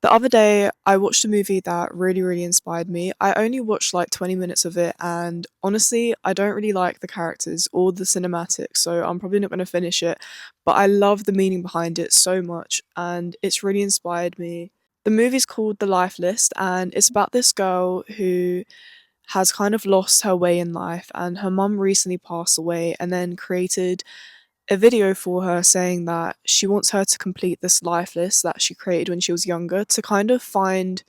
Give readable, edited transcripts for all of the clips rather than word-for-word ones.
The other day, I watched a movie that really, really inspired me. I only watched like 20 minutes of it, and honestly, I don't really like the characters or the cinematics, so I'm probably not going to finish it. But I love the meaning behind it so much, and it's really inspired me. The movie's called The Life List, and it's about this girl who has kind of lost her way in life, and her mum recently passed away, and then created a video for her saying that she wants her to complete this life list that she created when she was younger to kind of find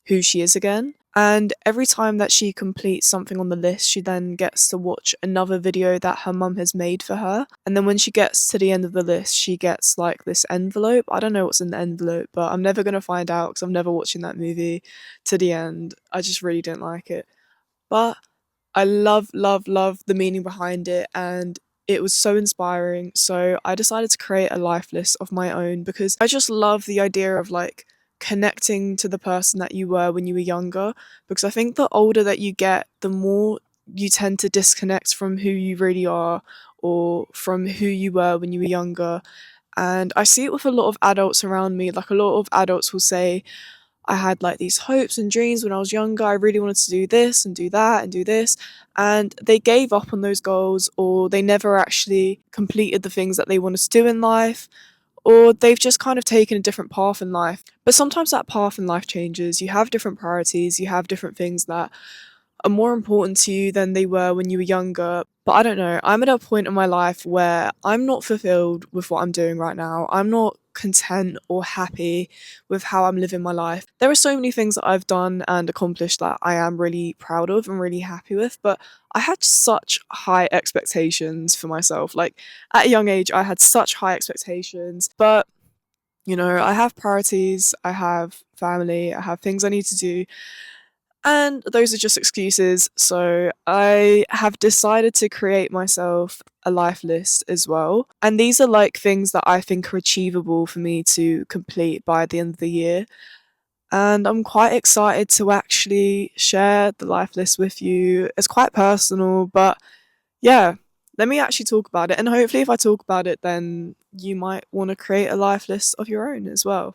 who she is again. And every time that she completes something on the list, she then gets to watch another video that her mum has made for her. And then when she gets to the end of the list, she gets like this envelope. I don't know what's in the envelope, but I'm never going to find out because I'm never watching that movie to the end. I just really didn't like it. But I love, love, love the meaning behind it, and it was so inspiring. So I decided to create a life list of my own because I just love the idea of like connecting to the person that you were when you were younger. Because I think the older that you get, the more you tend to disconnect from who you really are or from who you were when you were younger. And I see it with a lot of adults around me. Like, a lot of adults will say, I had like these hopes and dreams when I was younger. I really wanted to do this and do that and do this. And they gave up on those goals, or they never actually completed the things that they wanted to do in life, or they've just kind of taken a different path in life. But sometimes that path in life changes. You have different priorities, you have different things that are more important to you than they were when you were younger. But I don't know, I'm at a point in my life where I'm not fulfilled with what I'm doing right now. I'm not content or happy with how I'm living my life. There are so many things that I've done and accomplished that I am really proud of and really happy with, but I had such high expectations for myself. Like, at a young age, I had such high expectations, but I have priorities, I have family, I have things I need to do, and those are just excuses. So I have decided to create myself a life list as well. And these are like things that I think are achievable for me to complete by the end of the year. And I'm quite excited to actually share the life list with you. It's quite personal, but yeah, let me actually talk about it. And hopefully, if I talk about it, then you might want to create a life list of your own as well.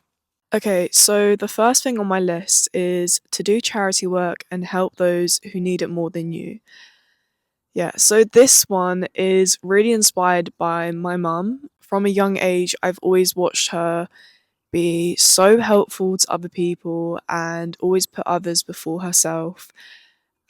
Okay, so the first thing on my list is to do charity work and help those who need it more than you. Yeah, so this one is really inspired by my mum. From a young age, I've always watched her be so helpful to other people and always put others before herself.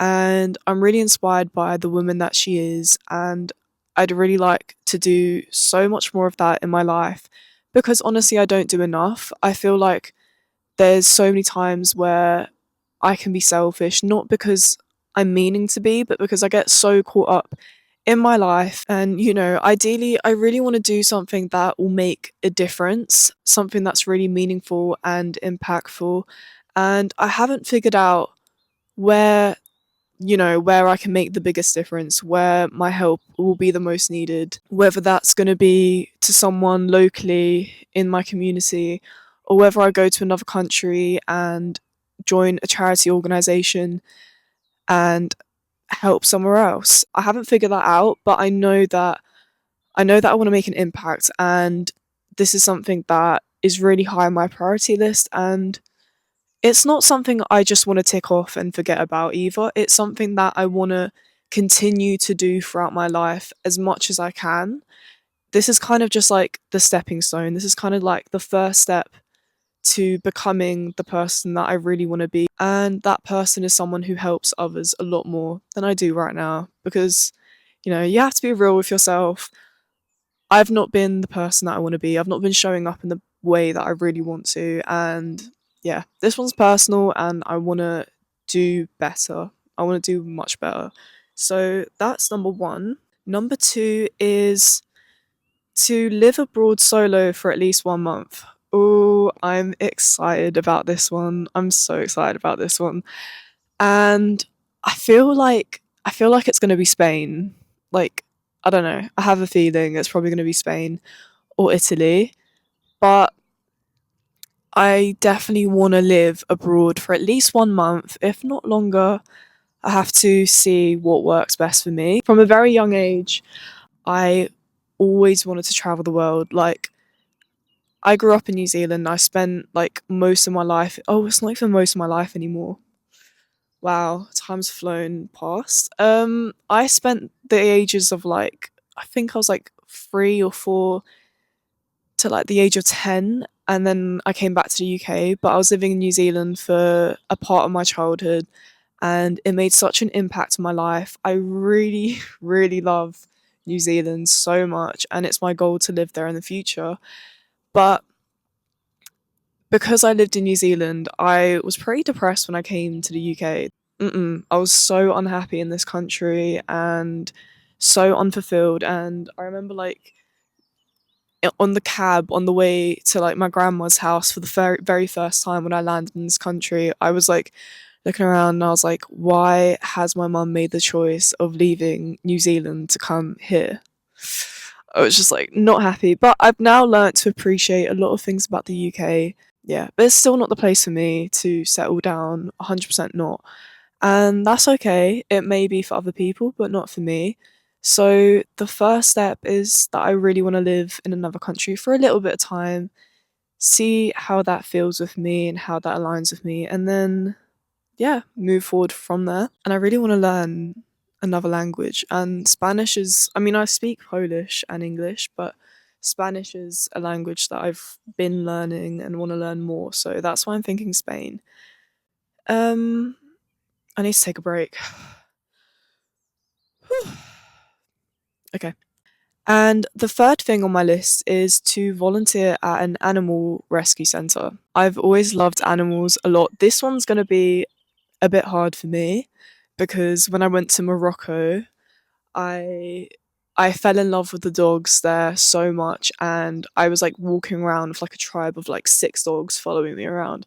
And I'm really inspired by the woman that she is, and I'd really like to do so much more of that in my life because honestly, I don't do enough. I feel like there's so many times where I can be selfish, not because I'm meaning to be, but because I get so caught up in my life. And, ideally, I really want to do something that will make a difference, something that's really meaningful and impactful. And I haven't figured out where, where I can make the biggest difference, where my help will be the most needed, whether that's going to be to someone locally in my community or whether I go to another country and join a charity organization and help somewhere else. I haven't figured that out, but I know that I want to make an impact, and this is something that is really high on my priority list, and it's not something I just want to tick off and forget about either. It's something that I want to continue to do throughout my life as much as I can. This is kind of just like the stepping stone. This is kind of like the first step to becoming the person that I really want to be. And that person is someone who helps others a lot more than I do right now because, you have to be real with yourself. I've not been the person that I want to be. I've not been showing up in the way that I really want to. And yeah, this one's personal and I want to do better. I want to do much better. So that's number one. Number two is to live abroad solo for at least 1 month. Oh, I'm excited about this one. I'm so excited about this one. And I feel like it's going to be Spain. Like, I don't know. I have a feeling it's probably going to be Spain or Italy, but I definitely want to live abroad for at least 1 month, if not longer. I have to see what works best for me. From a very young age, I always wanted to travel the world. Like, I grew up in New Zealand. I spent like most of my life. Oh, it's not even most of my life anymore. Wow, time's flown past. I spent the ages of like I think I was like 3 or 4 to like the age of 10, and then I came back to the UK. But I was living in New Zealand for a part of my childhood, and it made such an impact on my life. I really, really love New Zealand so much, and it's my goal to live there in the future. But because I lived in New Zealand, I was pretty depressed when I came to the UK. I was so unhappy in this country and so unfulfilled. And I remember like on the cab on the way to like my grandma's house for the very first time when I landed in this country, I was like looking around and I was like, why has my mum made the choice of leaving New Zealand to come here? I was just like not happy, but I've now learnt to appreciate a lot of things about the UK. Yeah, but it's still not the place for me to settle down, 100% not. And that's okay. It may be for other people, but not for me. So the first step is that I really want to live in another country for a little bit of time, see how that feels with me and how that aligns with me, and then, yeah, move forward from there. And I really want to learn another language. And Spanish is, I mean, I speak Polish and English, but Spanish is a language that I've been learning and want to learn more. So that's why I'm thinking Spain. Um, I need to take a break. Okay. And the third thing on my list is to volunteer at an animal rescue centre. I've always loved animals a lot. This one's going to be a bit hard for me because when I went to Morocco, I I fell in love with the dogs there so much, and I was like walking around with like a tribe of like 6 dogs following me around.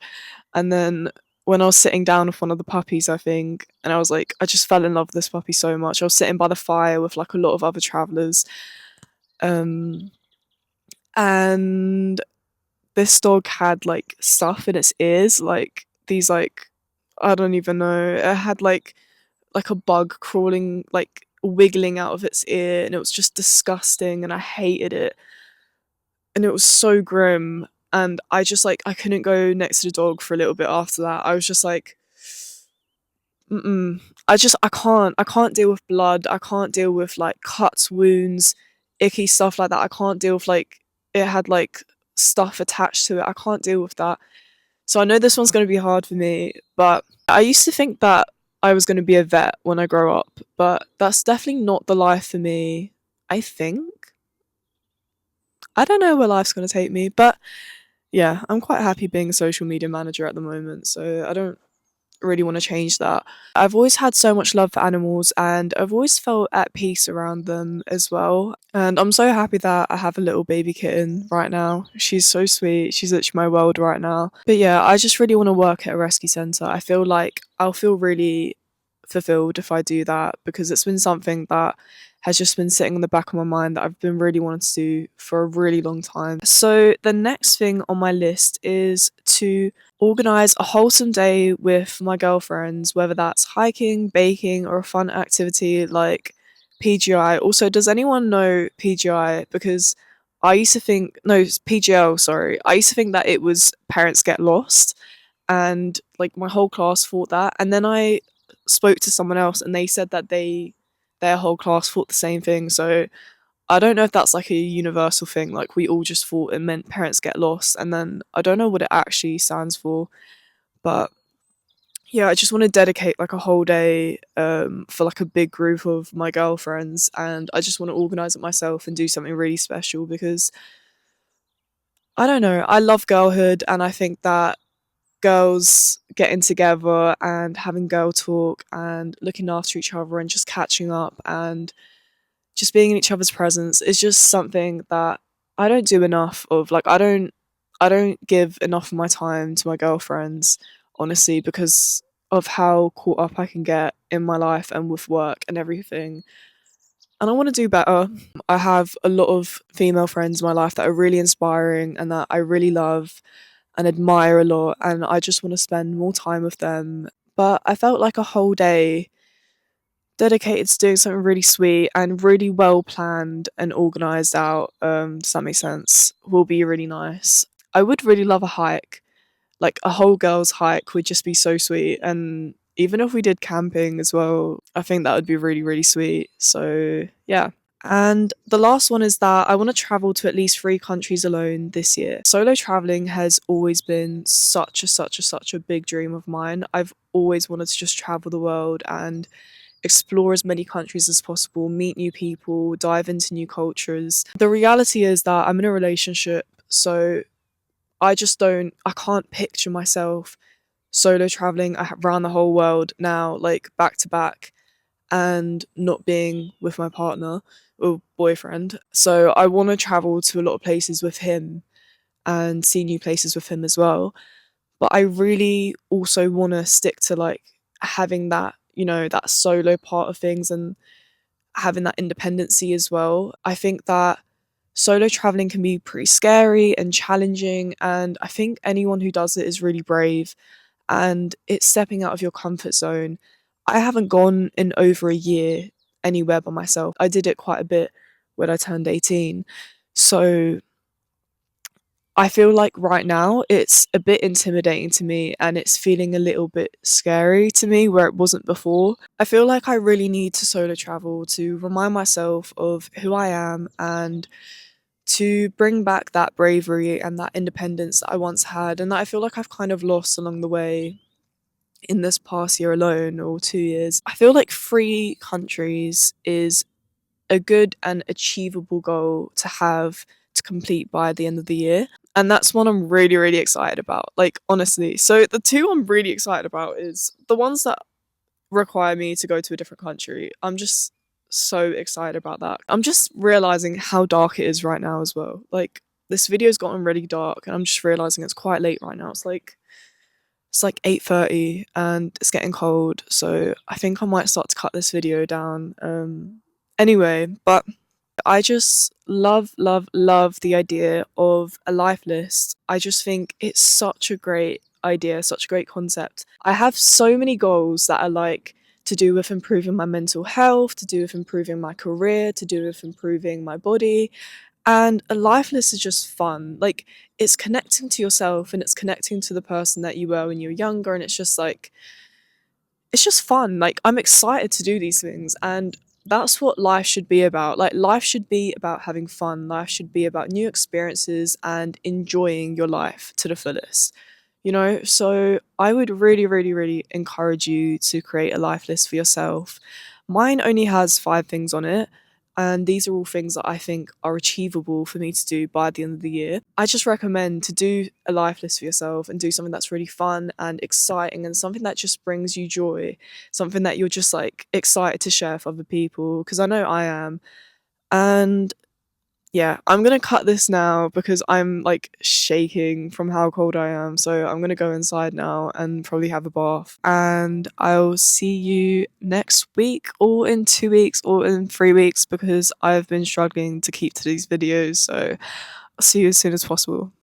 And then when I was sitting down with one of the puppies, I think, and I was like, I just fell in love with this puppy so much. I was sitting by the fire with like a lot of other travellers, um, and this dog had like stuff in its ears, like these like I don't even know. It had like a bug crawling, like wiggling out of its ear, and it was just disgusting, and I hated it, and it was so grim. And I just like I couldn't go next to the dog for a little bit after that. I was just like, mm-mm. I can't deal with blood. I can't deal with like cuts, wounds, icky stuff like that. I can't deal with like it had like stuff attached to it. I can't deal with that. So I know this one's going to be hard for me, but I used to think that I was going to be a vet when I grow up, but that's definitely not the life for me. I think. I don't know where life's going to take me, but yeah, I'm quite happy being a social media manager at the moment, so I don't really want to change that. I've always had so much love for animals and I've always felt at peace around them as well. And I'm so happy that I have a little baby kitten right now. She's so sweet. She's literally my world right now. But yeah, I just really want to work at a rescue centre. I feel like I'll feel really fulfilled if I do that because it's been something that has just been sitting in the back of my mind that I've been really wanting to do for a really long time. So the next thing on my list is to organise a wholesome day with my girlfriends, whether that's hiking, baking, or a fun activity like PGI. Also, does anyone know PGI? Because I used to think, no, it's PGL, sorry. I used to think that it was Parents Get Lost, and like my whole class thought that. And then I spoke to someone else and they said that their whole class thought the same thing. So I don't know if that's like a universal thing, like we all just thought it meant Parents Get Lost, and then I don't know what it actually stands for, but yeah, I just want to dedicate like a whole day for like a big group of my girlfriends, and I just want to organize it myself and do something really special because I don't know, I love girlhood, and I think that girls getting together and having girl talk and looking after each other and just catching up and just being in each other's presence is just something that I don't do enough of. Like I don't give enough of my time to my girlfriends, honestly, because of how caught up I can get in my life and with work and everything. And I want to do better. I have a lot of female friends in my life that are really inspiring and that I really love and admire a lot, and I just want to spend more time with them. But I felt like a whole day dedicated to doing something really sweet and really well planned and organized out, does that make sense? Will be really nice. I would really love a hike. Like a whole girls hike would just be so sweet. And even if we did camping as well, I think that would be really, really sweet. So yeah. And the last one is that I want to travel to at least 3 countries alone this year. Solo traveling has always been such a big dream of mine. I've always wanted to just travel the world and explore as many countries as possible, meet new people, dive into new cultures. The reality is that I'm in a relationship, so I can't picture myself solo traveling around the whole world now, like back to back, and not being with my partner or boyfriend. So I want to travel to a lot of places with him and see new places with him as well. But I really also want to stick to like having that, that solo part of things and having that independency as well. I think that solo traveling can be pretty scary and challenging, and I think anyone who does it is really brave and it's stepping out of your comfort zone. I haven't gone in over a year anywhere by myself. I did it quite a bit when I turned 18. So I feel like right now it's a bit intimidating to me and it's feeling a little bit scary to me where it wasn't before. I feel like I really need to solo travel to remind myself of who I am and to bring back that bravery and that independence that I once had and that I feel like I've kind of lost along the way in this past year alone or 2 years. I feel like 3 countries is a good and achievable goal to have to complete by the end of the year. And that's one I'm really, really excited about. Like, honestly. So, the two I'm really excited about is the ones that require me to go to a different country. I'm just so excited about that. I'm just realizing how dark it is right now as well. Like, this video's gotten really dark, and I'm just realizing it's quite late right now. It's like 8:30 and it's getting cold, so I think I might start to cut this video down. Anyway, but I just love the idea of a life list. I just think it's such a great idea, such a great concept. I have so many goals that are like to do with improving my mental health, to do with improving my career, to do with improving my body. And a life list is just fun. Like, it's connecting to yourself and it's connecting to the person that you were when you were younger. And it's just fun. Like, I'm excited to do these things. And that's what life should be about. Like, life should be about having fun. Life should be about new experiences and enjoying your life to the fullest. So I would really, really, really encourage you to create a life list for yourself. Mine only has 5 things on it, and these are all things that I think are achievable for me to do by the end of the year. I just recommend to do a life list for yourself and do something that's really fun and exciting and something that just brings you joy, something that you're just like excited to share with other people, because I know I am. And yeah, I'm gonna cut this now because I'm like shaking from how cold I am. So I'm gonna go inside now and probably have a bath. And I'll see you next week, or in 2 weeks, or in 3 weeks because I've been struggling to keep to these videos. So I'll see you as soon as possible.